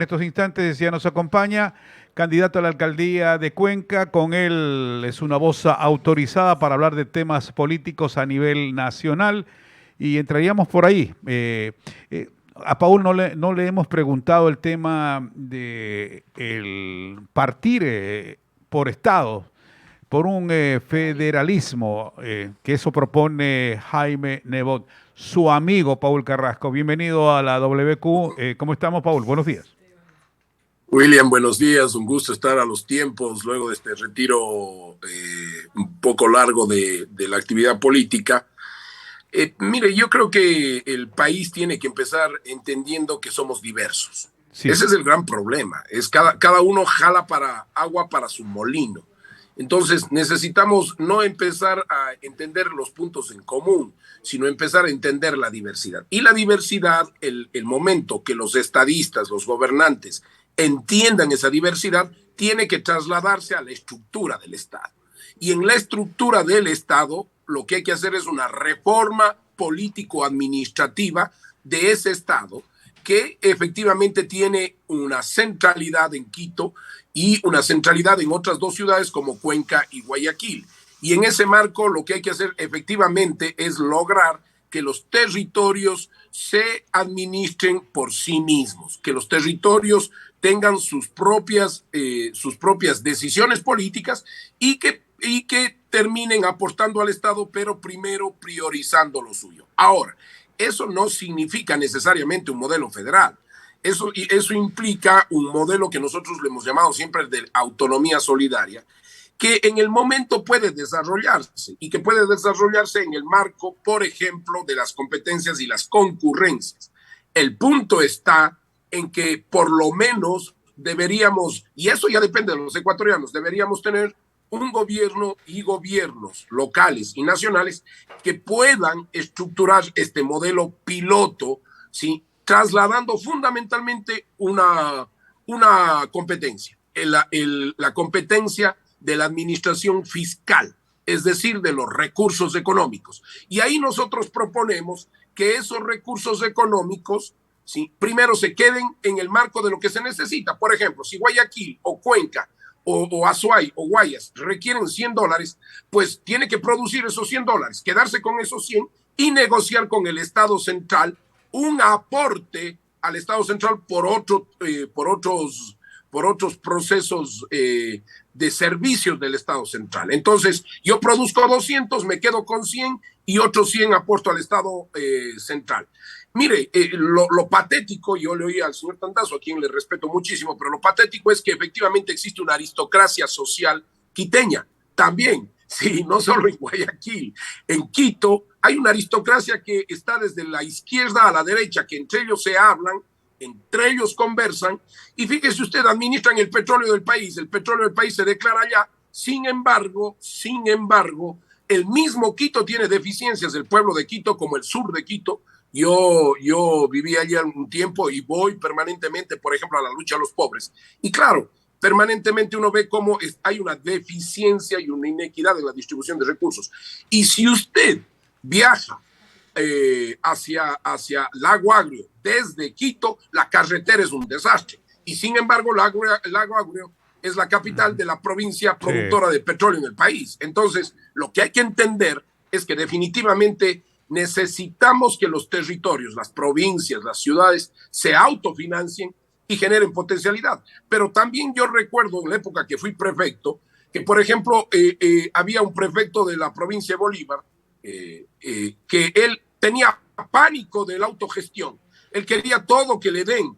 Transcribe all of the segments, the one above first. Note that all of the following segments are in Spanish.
En estos instantes ya nos acompaña candidato a la alcaldía de Cuenca. Con él es una voz autorizada para hablar de temas políticos a nivel nacional y entraríamos por ahí. A Paul no le hemos preguntado el tema de el partir por estado, por un federalismo, que eso propone Jaime Nebot, su amigo Paul Carrasco. Bienvenido a la WQ. ¿Cómo estamos, Paul? Buenos días. William, buenos días, un gusto estar a los tiempos luego de este retiro un poco largo de la actividad política. Mire, yo creo que el país tiene que empezar entendiendo que somos diversos. Sí. Ese es el gran problema, es cada uno jala para agua para su molino. Entonces necesitamos no empezar a entender los puntos en común, sino empezar a entender la diversidad. Y la diversidad, el momento que los estadistas, los gobernantes, entiendan esa diversidad, tiene que trasladarse a la estructura del Estado. Y en la estructura del Estado, lo que hay que hacer es una reforma político-administrativa de ese Estado que efectivamente tiene una centralidad en Quito y una centralidad en otras dos ciudades como Cuenca y Guayaquil. Y en ese marco lo que hay que hacer efectivamente es lograr que los territorios se administren por sí mismos, que los territorios tengan sus propias decisiones políticas y que terminen aportando al Estado, pero primero priorizando lo suyo. Ahora, eso no significa necesariamente un modelo federal. Eso implica un modelo que nosotros le hemos llamado siempre de autonomía solidaria, que en el momento puede desarrollarse y que puede desarrollarse en el marco, por ejemplo, de las competencias y las concurrencias. El punto está en que por lo menos deberíamos, y eso ya depende de los ecuatorianos, deberíamos tener un gobierno y gobiernos locales y nacionales que puedan estructurar este modelo piloto, ¿sí? Trasladando fundamentalmente una competencia, la competencia de la administración fiscal, es decir, de los recursos económicos. Y ahí nosotros proponemos que esos recursos económicos, ¿sí?, primero se queden en el marco de lo que se necesita. Por ejemplo, si Guayaquil o Cuenca o Azuay o Guayas requieren $100, pues tiene que producir esos $100, quedarse con esos 100 y negociar con el Estado central un aporte al Estado central por otros procesos de servicios del Estado central. Entonces, yo produzco 200, me quedo con 100 y otros 100 aporto al Estado central. Mire, lo patético, yo le oí al señor Tandazo, a quien le respeto muchísimo, pero lo patético es que efectivamente existe una aristocracia social quiteña también. Sí, no solo en Guayaquil, en Quito hay una aristocracia que está desde la izquierda a la derecha, que entre ellos se hablan, entre ellos conversan, y fíjese usted, administran el petróleo del país se declara allá. Sin embargo, el mismo Quito tiene deficiencias, el pueblo de Quito como el sur de Quito. Yo viví allí un tiempo y voy permanentemente, por ejemplo, a la lucha a los pobres. Y claro, permanentemente uno ve cómo hay una deficiencia y una inequidad en la distribución de recursos. Y si usted viaja hacia Lago Agrio desde Quito, la carretera es un desastre. Y sin embargo, Lago Agrio es la capital de la provincia productora de petróleo en el país. Entonces, lo que hay que entender es que definitivamente necesitamos que los territorios, las provincias, las ciudades se autofinancien y generen potencialidad. Pero también yo recuerdo en la época que fui prefecto, que por ejemplo había un prefecto de la provincia de Bolívar que él tenía pánico de la autogestión. Él quería todo que le den,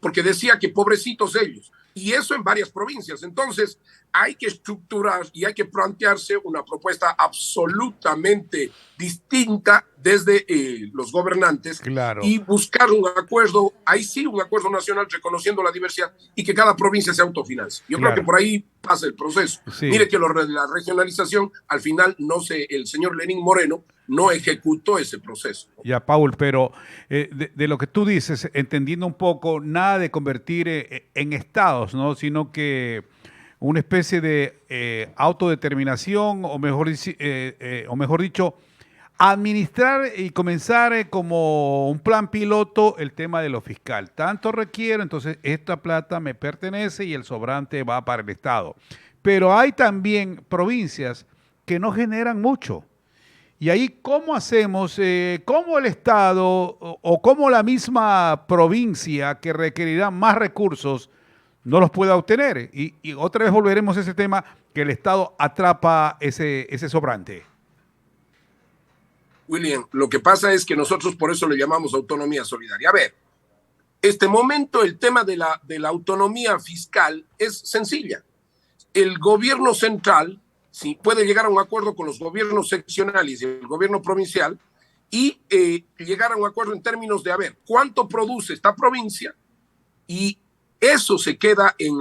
porque decía que pobrecitos ellos. Y eso en varias provincias. Entonces hay que estructurar y hay que plantearse una propuesta absolutamente distinta desde los gobernantes. Claro. Y buscar un acuerdo, ahí sí, un acuerdo nacional reconociendo la diversidad y que cada provincia se autofinancie. Yo creo que Claro. por ahí pasa el proceso. Sí. Mire que la regionalización, al final, el señor Lenín Moreno no ejecutó ese proceso. Ya, Paul, pero de lo que tú dices, entendiendo un poco, nada de convertir en estados, ¿no? Sino que una especie de autodeterminación, o mejor dicho, administrar y comenzar como un plan piloto el tema de lo fiscal. Tanto requiero, entonces esta plata me pertenece y el sobrante va para el Estado. Pero hay también provincias que no generan mucho. Y ahí, ¿cómo hacemos? ¿Cómo el Estado o cómo la misma provincia que requerirá más recursos no los pueda obtener? Y otra vez volveremos a ese tema que el Estado atrapa ese sobrante. William, lo que pasa es que nosotros por eso le llamamos autonomía solidaria. A ver, este momento el tema de la autonomía fiscal es sencilla. El gobierno central sí, puede llegar a un acuerdo con los gobiernos seccionales y el gobierno provincial y llegar a un acuerdo en términos de, a ver, cuánto produce esta provincia y eso se queda en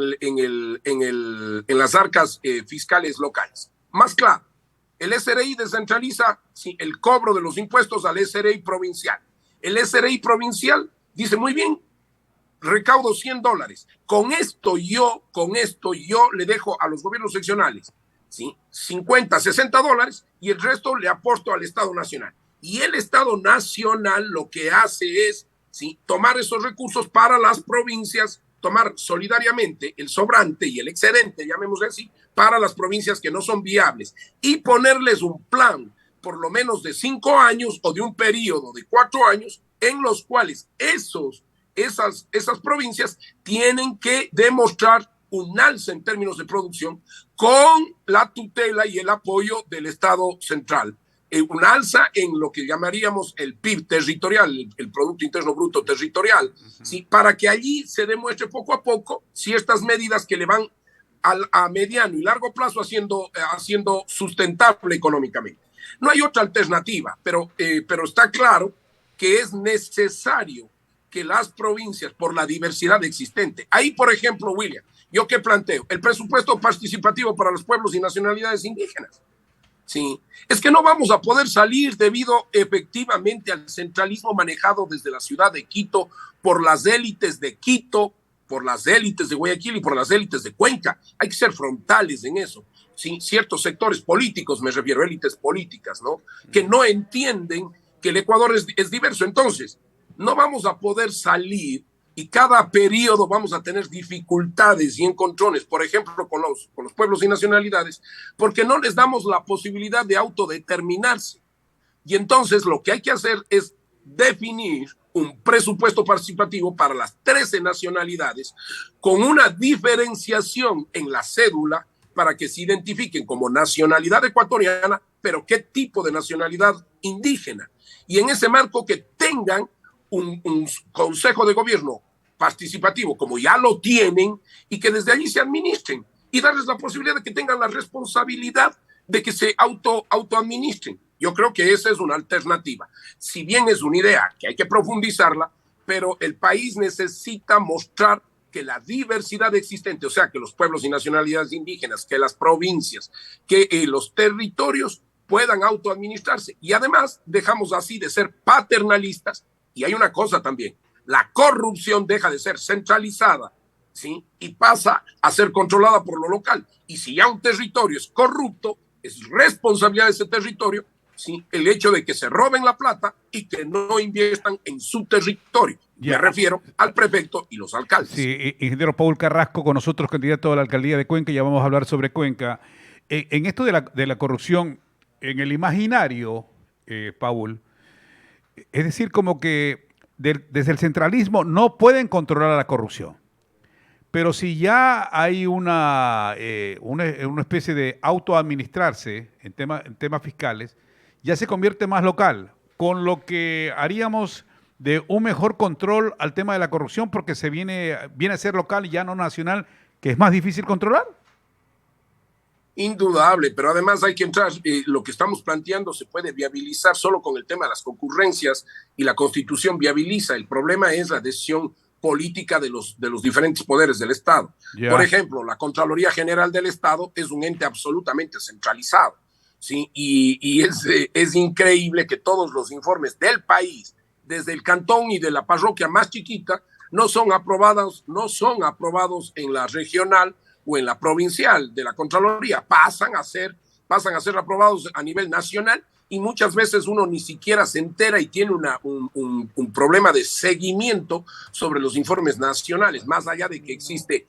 las arcas fiscales locales. Más claro, el SRI descentraliza sí, el cobro de los impuestos al SRI provincial. El SRI provincial dice, muy bien, recaudo $100. Con esto yo le dejo a los gobiernos seccionales ¿sí? $50, $60 y el resto le aporto al Estado Nacional. Y el Estado Nacional lo que hace es ¿sí? tomar esos recursos para las provincias, tomar solidariamente el sobrante y el excedente, llamémosle así, para las provincias que no son viables y ponerles un plan por lo menos de 5 años o de un periodo de 4 años en los cuales esas provincias tienen que demostrar un alza en términos de producción con la tutela y el apoyo del Estado central. Un alza en lo que llamaríamos el PIB territorial, el Producto Interno Bruto territorial, ¿sí? Para que allí se demuestre poco a poco si estas medidas que le van a mediano y largo plazo haciendo sustentable económicamente. No hay otra alternativa, pero está claro que es necesario que las provincias, por la diversidad existente, ahí, por ejemplo, William, ¿yo qué planteo? El presupuesto participativo para los pueblos y nacionalidades indígenas. Sí, es que no vamos a poder salir debido efectivamente al centralismo manejado desde la ciudad de Quito por las élites de Quito, por las élites de Guayaquil y por las élites de Cuenca. Hay que ser frontales en eso. Sí, ciertos sectores políticos, me refiero a élites políticas, ¿no? Que no entienden que el Ecuador es diverso. Entonces, no vamos a poder salir y cada periodo vamos a tener dificultades y encontrones, por ejemplo, con los pueblos y nacionalidades, porque no les damos la posibilidad de autodeterminarse. Y entonces lo que hay que hacer es definir un presupuesto participativo para las 13 nacionalidades con una diferenciación en la cédula para que se identifiquen como nacionalidad ecuatoriana, pero qué tipo de nacionalidad indígena. Y en ese marco que tengan un consejo de gobierno participativo, como ya lo tienen, y que desde allí se administren y darles la posibilidad de que tengan la responsabilidad de que se autoadministren. Yo creo que esa es una alternativa. Si bien es una idea que hay que profundizarla, pero el país necesita mostrar que la diversidad existente, o sea, que los pueblos y nacionalidades indígenas, que las provincias, que los territorios puedan autoadministrarse. Y además dejamos así de ser paternalistas. Y hay una cosa también, la corrupción deja de ser centralizada, ¿sí? Y pasa a ser controlada por lo local. Y si ya un territorio es corrupto, es responsabilidad de ese territorio, ¿sí? El hecho de que se roben la plata y que no inviertan en su territorio. Ya. Me refiero al prefecto y los alcaldes. Sí, ingeniero Paul Carrasco con nosotros, candidato a la alcaldía de Cuenca, ya vamos a hablar sobre Cuenca. En esto de la corrupción, en el imaginario, Paul, es decir, como que desde el centralismo no pueden controlar la corrupción. Pero si ya hay una especie de autoadministrarse en temas fiscales, ya se convierte más local, con lo que haríamos de un mejor control al tema de la corrupción, porque viene a ser local y ya no nacional, que es más difícil controlar. Indudable, pero además hay que entrar, lo que estamos planteando se puede viabilizar solo con el tema de las concurrencias y la Constitución viabiliza. El problema es la decisión política de los diferentes poderes del Estado. Yeah. Por ejemplo, la Contraloría General del Estado es un ente absolutamente centralizado, ¿sí? Y es increíble que todos los informes del país, desde el cantón y de la parroquia más chiquita, no son aprobados en la regional o en la provincial de la Contraloría, pasan a ser aprobados a nivel nacional y muchas veces uno ni siquiera se entera y tiene un problema de seguimiento sobre los informes nacionales, más allá de que existe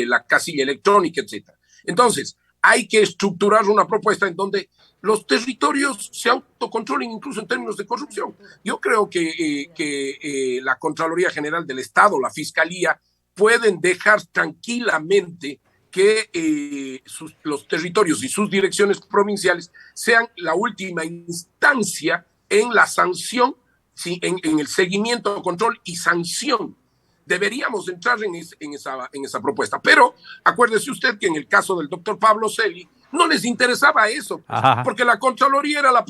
la casilla electrónica, etc. Entonces, hay que estructurar una propuesta en donde los territorios se autocontrolen incluso en términos de corrupción. Yo creo que la Contraloría General del Estado, la Fiscalía, pueden dejar tranquilamente que los territorios y sus direcciones provinciales sean la última instancia en la sanción, ¿sí? en el seguimiento, control y sanción. Deberíamos entrar en esa propuesta. Pero acuérdese usted que en el caso del doctor Pablo Celi no les interesaba eso, pues, porque la Contraloría era el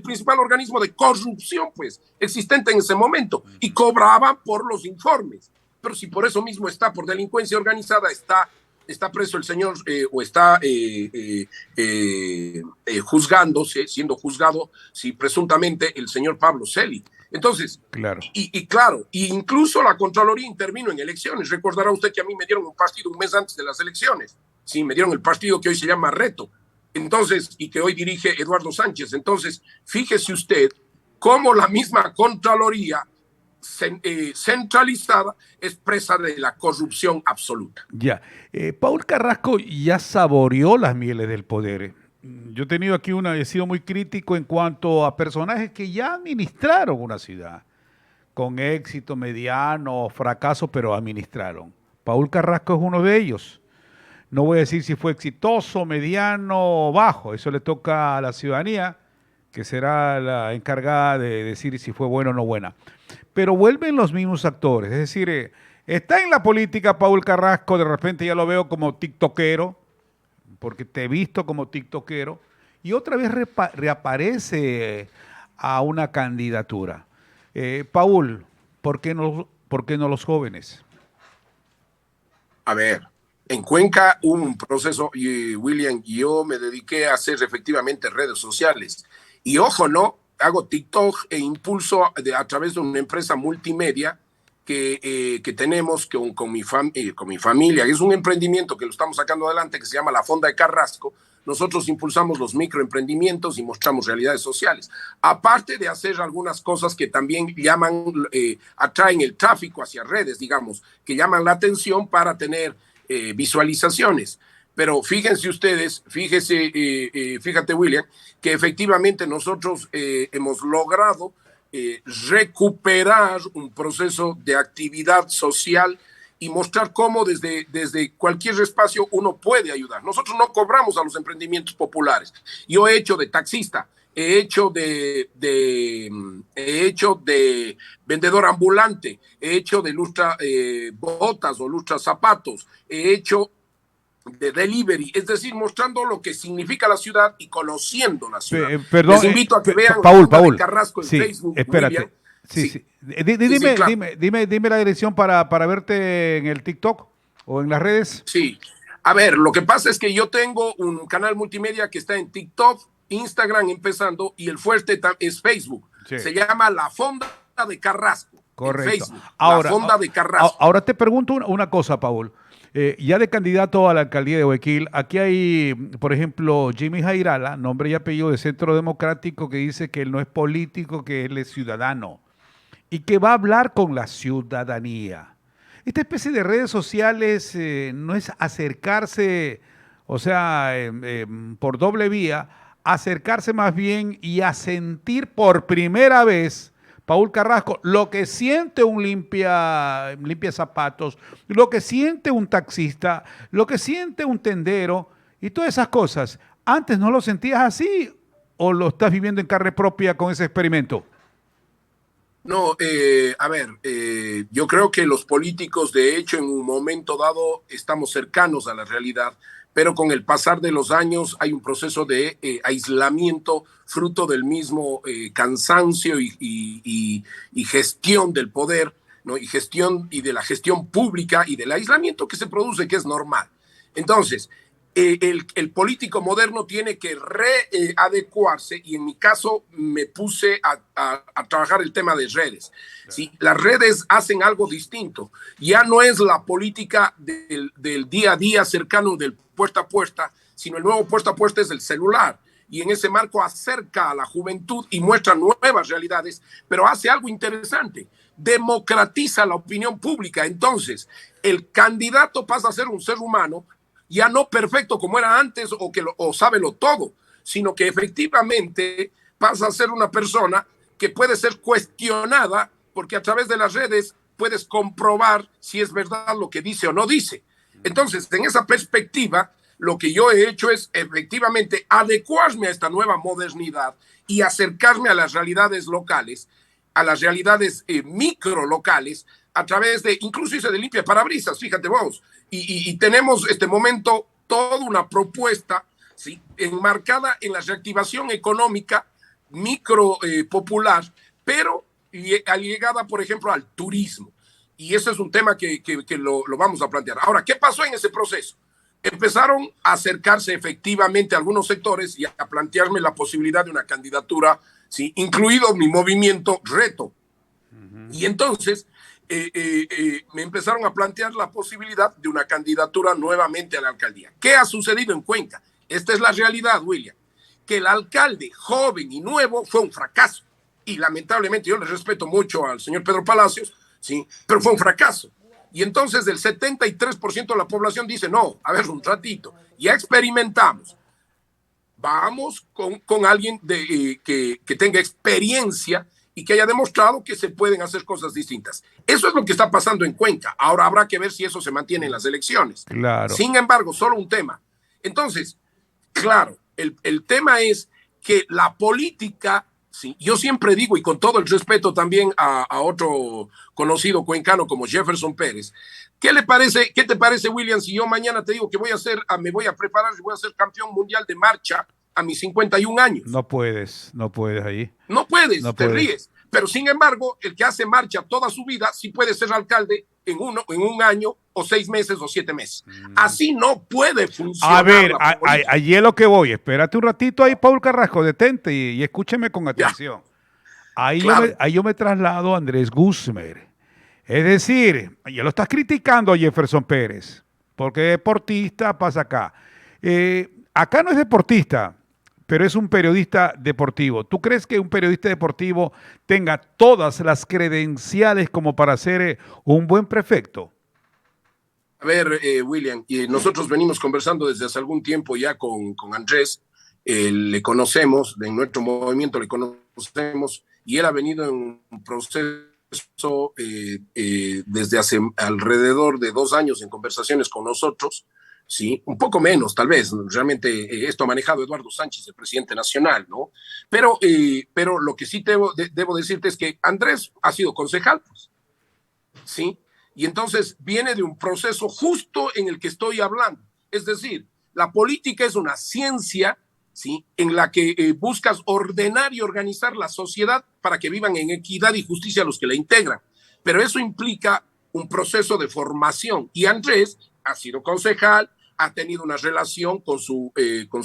principal organismo de corrupción pues, existente en ese momento y cobraba por los informes. Pero si por eso mismo está por delincuencia organizada, está preso el señor o está juzgándose, siendo juzgado, si presuntamente el señor Pablo Celi. Entonces, claro. Claro, incluso la Contraloría intervino en elecciones. Recordará usted que a mí me dieron un partido un mes antes de las elecciones. Sí, me dieron el partido que hoy se llama Reto. Entonces, y que hoy dirige Eduardo Sánchez. Entonces, fíjese usted cómo la misma Contraloría centralizada es presa de la corrupción absoluta. Ya. Paul Carrasco ya saboreó las mieles del poder. Yo he tenido aquí he sido muy crítico en cuanto a personajes que ya administraron una ciudad, con éxito, mediano, fracaso, pero administraron. Paul Carrasco es uno de ellos. No voy a decir si fue exitoso, mediano o bajo, eso le toca a la ciudadanía, que será la encargada de decir si fue buena o no buena. Pero vuelven los mismos actores, es decir, está en la política Paul Carrasco, de repente ya lo veo como tiktokero, porque te he visto como tiktokero, y otra vez reaparece a una candidatura. Paul, ¿por qué no los jóvenes? A ver, en Cuenca hubo un proceso, y William y yo me dediqué a hacer efectivamente redes sociales. Y ojo, ¿no? Hago TikTok e impulso a través de una empresa multimedia que tenemos con mi familia. Es un emprendimiento que lo estamos sacando adelante que se llama La Fonda de Carrasco. Nosotros impulsamos los microemprendimientos y mostramos realidades sociales. Aparte de hacer algunas cosas que también atraen el tráfico hacia redes, digamos, que llaman la atención para tener visualizaciones. Pero fíjense ustedes, fíjate William, que efectivamente nosotros hemos logrado recuperar un proceso de actividad social y mostrar cómo desde cualquier espacio uno puede ayudar. Nosotros no cobramos a los emprendimientos populares. Yo he hecho de taxista, he hecho de vendedor ambulante, he hecho de lustra botas o lustra zapatos, he hecho de delivery, es decir, mostrando lo que significa la ciudad y conociendo la ciudad. Perdón, les invito a que vean Paul, de Carrasco en sí, Facebook. Espérate. William. Sí. Dime la dirección para verte en el TikTok o en las redes. Sí. A ver, lo que pasa es que yo tengo un canal multimedia que está en TikTok, Instagram empezando, y el fuerte es Facebook. Sí. Se llama La Fonda de Carrasco. Correcto. En Facebook, ahora, La Fonda de Carrasco. Ahora te pregunto una cosa, Paul. Ya de candidato a la alcaldía de Guayaquil, aquí hay, por ejemplo, Jimmy Jairala, nombre y apellido de Centro Democrático, que dice que él no es político, que él es ciudadano y que va a hablar con la ciudadanía. Esta especie de redes sociales no es acercarse, o sea, por doble vía, acercarse más bien y a sentir por primera vez, Paul Carrasco, lo que siente un limpia zapatos, lo que siente un taxista, lo que siente un tendero y todas esas cosas. ¿Antes no lo sentías así o lo estás viviendo en carne propia con ese experimento? No, a ver, yo creo que los políticos, de hecho, en un momento dado estamos cercanos a la realidad, pero con el pasar de los años hay un proceso de aislamiento fruto del mismo cansancio y gestión del poder, ¿no? Y de la gestión pública y del aislamiento que se produce, que es normal. Entonces, el político moderno tiene que readecuarse y en mi caso me puse a trabajar el tema de redes. ¿Sí? Las redes hacen algo distinto. Ya no es la política del día a día cercano del puerta a puerta, sino el nuevo puerta a puerta es el celular. y en ese marco acerca a la juventud y muestra nuevas realidades, pero hace algo interesante, democratiza la opinión pública. Entonces, el candidato pasa a ser un ser humano ya no perfecto como era antes o sábelo todo, sino que efectivamente pasa a ser una persona que puede ser cuestionada porque a través de las redes puedes comprobar si es verdad lo que dice o no dice. Entonces, en esa perspectiva, lo que yo he hecho es efectivamente adecuarme a esta nueva modernidad y acercarme a las realidades locales, a las realidades micro locales, a través de, incluso hice de limpia parabrisas, fíjate vos, y tenemos este momento toda una propuesta, ¿sí?, enmarcada en la reactivación económica micro popular, pero allegada, por ejemplo, al turismo. Y ese es un tema que lo vamos a plantear. Ahora, ¿qué pasó en ese proceso? Empezaron a acercarse efectivamente a algunos sectores y a plantearme la posibilidad de una candidatura, ¿sí?, incluido mi movimiento Reto. Y entonces me empezaron a plantear la posibilidad de una candidatura nuevamente a la alcaldía. ¿Qué ha sucedido en Cuenca? Esta es la realidad, William, que el alcalde joven y nuevo fue un fracaso. Y lamentablemente yo le respeto mucho al señor Pedro Palacios, ¿sí?, pero fue un fracaso. Y entonces el 73% de la población dice, no, a ver, un ratito, ya experimentamos. Vamos con alguien que tenga experiencia y que haya demostrado que se pueden hacer cosas distintas. Eso es lo que está pasando en Cuenca. Ahora habrá que ver si eso se mantiene en las elecciones. Claro. Sin embargo, solo un tema. Entonces, claro, el tema es que la política, sí, yo siempre digo, y con todo el respeto también a otro conocido cuencano como Jefferson Pérez, ¿qué te parece, William, si yo mañana te digo que me voy a preparar y voy a ser campeón mundial de marcha a mis 51 años? No puedes ahí. No puedes, No te puedes. ríes. Pero sin embargo, el que hace marcha toda su vida sí puede ser alcalde en un año o 6 meses o 7 meses. Así no puede funcionar. A ver, allí es lo que voy. Espérate un ratito ahí, Paul Carrasco, detente y escúcheme con atención. Ahí, claro. yo me traslado a Andrés Guzmán. Es decir, ya lo estás criticando a Jefferson Pérez, porque deportista pasa acá. Acá no es deportista, pero es un periodista deportivo. ¿Tú crees que un periodista deportivo tenga todas las credenciales como para ser un buen prefecto? A ver, William, nosotros venimos conversando desde hace algún tiempo ya con Andrés, le conocemos, en nuestro movimiento le conocemos, y él ha venido en un proceso desde hace alrededor de 2 años en conversaciones con nosotros, ¿sí? Un poco menos, tal vez. Realmente esto ha manejado Eduardo Sánchez, el presidente nacional, ¿no? Pero lo que sí debo decirte es que Andrés ha sido concejal, pues, ¿sí? Y entonces viene de un proceso justo en el que estoy hablando. Es decir, la política es una ciencia, ¿sí?, en la que buscas ordenar y organizar la sociedad para que vivan en equidad y justicia los que la integran. Pero eso implica un proceso de formación. Y Andrés ha sido concejal, ha tenido una relación con su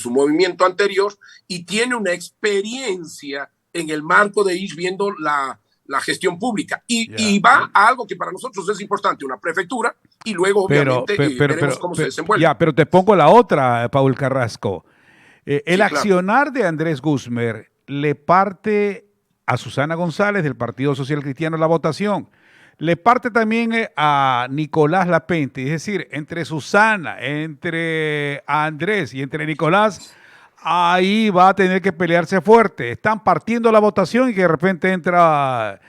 movimiento anterior y tiene una experiencia en el marco de ir viendo la gestión pública. Y va a algo que para nosotros es importante, una prefectura, y luego obviamente veremos cómo se desenvuelve. Ya, pero te pongo la otra, Paul Carrasco. El Sí, accionar de Andrés Guzmán le parte a Susana González del Partido Social Cristiano la votación. Le parte también a Nicolás Lapente. Es decir, entre Susana, entre Andrés y entre Nicolás, ahí va a tener que pelearse fuerte. Están partiendo la votación y que de repente entra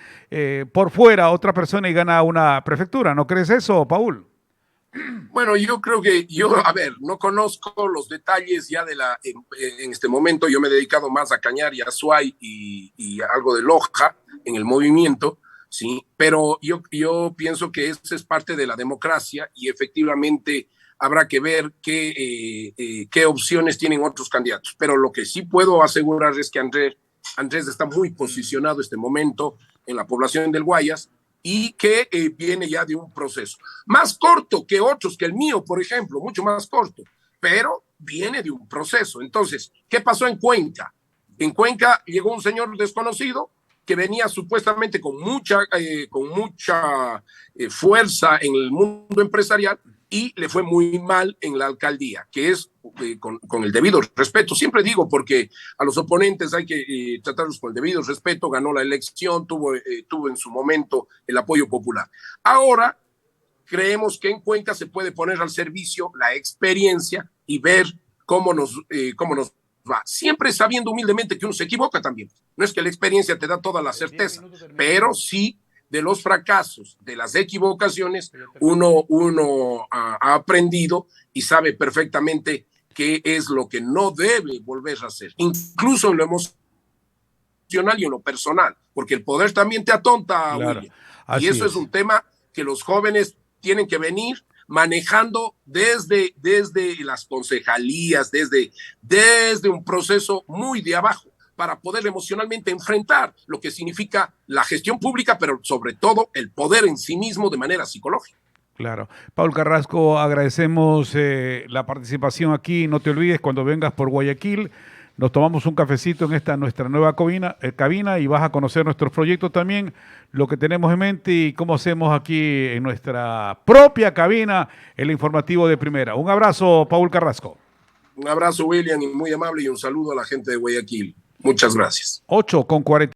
por fuera otra persona y gana una prefectura. ¿No crees eso, Paul? Bueno, yo creo que a ver, no conozco los detalles ya en este momento. Yo me he dedicado más a Cañar y a Azuay y algo de Loja en el movimiento, sí, pero yo pienso que eso es parte de la democracia y efectivamente habrá que ver qué opciones tienen otros candidatos. Pero lo que sí puedo asegurar es que Andrés está muy posicionado en este momento en la población del Guayas y que viene ya de un proceso más corto que otros, que el mío, por ejemplo, mucho más corto, pero viene de un proceso. Entonces, ¿qué pasó en Cuenca? En Cuenca llegó un señor desconocido que venía supuestamente con mucha fuerza en el mundo empresarial y le fue muy mal en la alcaldía, que es con el debido respeto. Siempre digo, porque a los oponentes hay que tratarlos con el debido respeto. Ganó la elección, tuvo en su momento el apoyo popular. Ahora creemos que en Cuenca se puede poner al servicio la experiencia y ver cómo nos va. Siempre sabiendo humildemente que uno se equivoca también. No es que la experiencia te da toda la certeza, pero sí de los fracasos, de las equivocaciones, uno ha aprendido y sabe perfectamente qué es lo que no debe volver a hacer, incluso en lo emocional y en lo personal, porque el poder también te atonta, Claro, William. Y así eso es un tema que los jóvenes tienen que venir manejando desde las concejalías, desde un proceso muy de abajo, para poder emocionalmente enfrentar lo que significa la gestión pública, pero sobre todo el poder en sí mismo de manera psicológica. Claro. Paul Carrasco, agradecemos la participación aquí. No te olvides, cuando vengas por Guayaquil, nos tomamos un cafecito en esta nuestra nueva cabina y vas a conocer nuestros proyectos también, lo que tenemos en mente y cómo hacemos aquí en nuestra propia cabina el informativo de primera. Un abrazo, Paul Carrasco. Un abrazo, William, y muy amable, y un saludo a la gente de Guayaquil. Muchas gracias. 8:40.